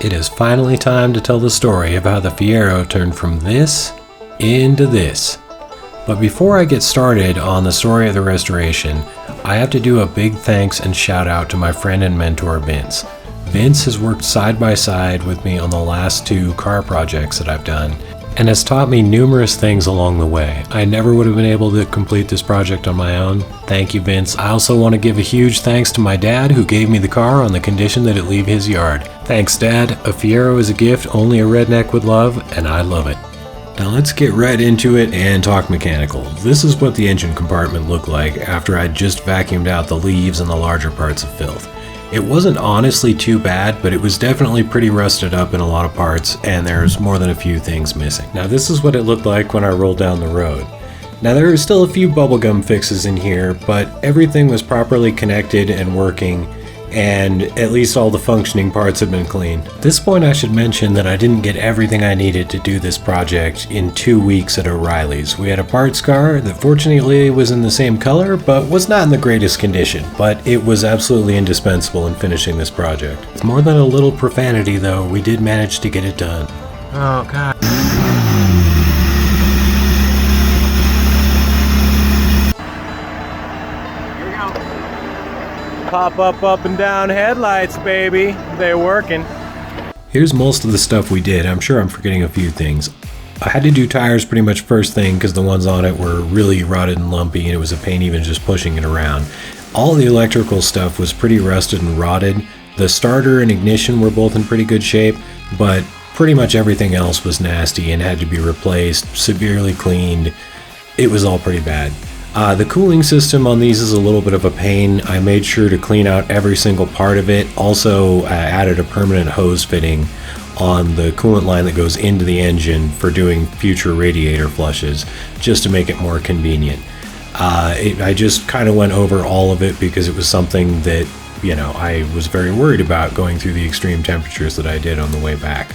It is finally time to tell the story of how the Fiero turned from this into this. But before I get started on the story of the restoration, I have to do a big thanks and shout out to my friend and mentor Vince. Vince has worked side by side with me on the last 2 car projects that I've done, and has taught me numerous things along the way. I never would have been able to complete this project on my own. Thank you, Vince. I also want to give a huge thanks to my dad, who gave me the car on the condition that it leave his yard. Thanks, Dad. A Fiero is a gift only a redneck would love, and I love it. Now let's get right into it and talk mechanical. This is what the engine compartment looked like after I'd just vacuumed out the leaves and the larger parts of filth. It wasn't honestly too bad, but it was definitely pretty rusted up in a lot of parts, and there's more than a few things missing. Now this is what it looked like when I rolled down the road. Now there are still a few bubblegum fixes in here, but everything was properly connected and working, and at least all the functioning parts have been cleaned. At this point I should mention that I didn't get everything I needed to do this project in 2 weeks at O'Reilly's. We had a parts car that fortunately was in the same color, but was not in the greatest condition, but it was absolutely indispensable in finishing this project. With more than a little profanity though, we did manage to get it done. Oh God. Pop up and down headlights, baby. They're working. Here's most of the stuff we did. I'm sure I'm forgetting a few things. I had to do tires pretty much first thing because the ones on it were really rotted and lumpy, and it was a pain even just pushing it around. All the electrical stuff was pretty rusted and rotted. The starter and ignition were both in pretty good shape, but pretty much everything else was nasty and had to be replaced, severely cleaned. It was all pretty bad. The cooling system on these is a little bit of a pain. I made sure to clean out every single part of it. Also added a permanent hose fitting on the coolant line that goes into the engine for doing future radiator flushes, just to make it more convenient. I just kind of went over all of it because it was something that, I was very worried about going through the extreme temperatures that I did on the way back.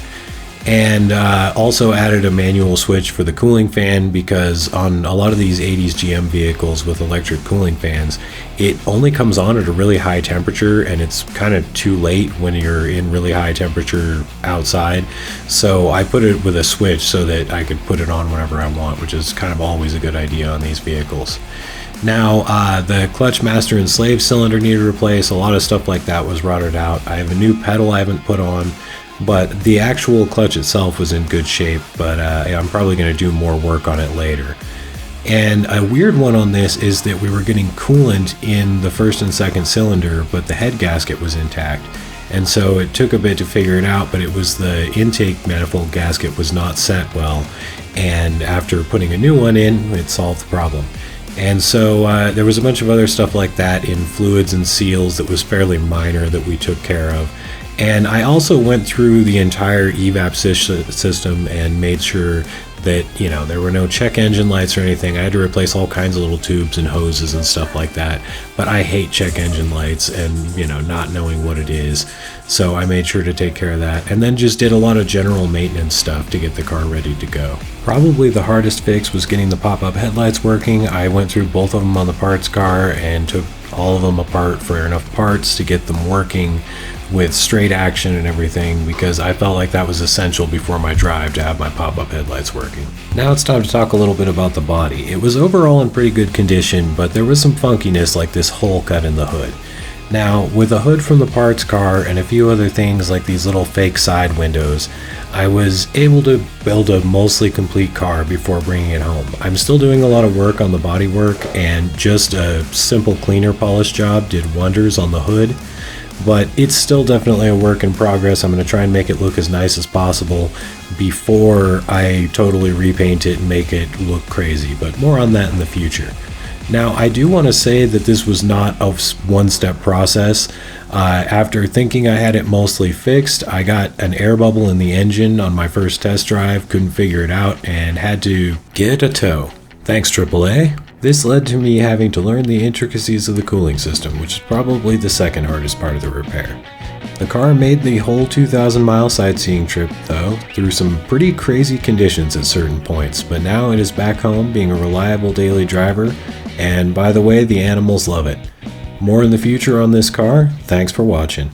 And also added a manual switch for the cooling fan, because on a lot of these 80s GM vehicles with electric cooling fans, it only comes on at a really high temperature, and it's kind of too late when you're in really high temperature outside. So I put it with a switch so that I could put it on whenever I want, which is kind of always a good idea on these vehicles. Now, the clutch master and slave cylinder needed replaced. A lot of stuff like that was rotted out. I have a new pedal I haven't put on, but the actual clutch itself was in good shape, but I'm probably going to do more work on it later. And a weird one on this is that we were getting coolant in the first and second cylinder, but the head gasket was intact. And so it took a bit to figure it out, but it was the intake manifold gasket was not set well. And after putting a new one in, it solved the problem. And so there was a bunch of other stuff like that in fluids and seals that was fairly minor that we took care of. And I also went through the entire evap system and made sure that, there were no check engine lights or anything. I had to replace all kinds of little tubes and hoses and stuff like that. But I hate check engine lights and, not knowing what it is. So I made sure to take care of that. And then just did a lot of general maintenance stuff to get the car ready to go. Probably the hardest fix was getting the pop-up headlights working. I went through both of them on the parts car and took all of them apart for enough parts to get them working with straight action and everything, because I felt like that was essential before my drive to have my pop-up headlights working. Now it's time to talk a little bit about the body. It was overall in pretty good condition, but there was some funkiness, like this hole cut in the hood. Now, with the hood from the parts car and a few other things like these little fake side windows, I was able to build a mostly complete car before bringing it home. I'm still doing a lot of work on the bodywork, and just a simple cleaner polish job did wonders on the hood. But it's still definitely a work in progress. I'm going to try and make it look as nice as possible before I totally repaint it and make it look crazy, but more on that in the future. Now, I do want to say that this was not a one-step process. After thinking I had it mostly fixed, I got an air bubble in the engine on my first test drive, couldn't figure it out, and had to get a tow. Thanks, AAA. This led to me having to learn the intricacies of the cooling system, which is probably the second hardest part of the repair. The car made the whole 2,000-mile sightseeing trip, though, through some pretty crazy conditions at certain points, but now it is back home being a reliable daily driver, and by the way, the animals love it. More in the future on this car. Thanks for watching.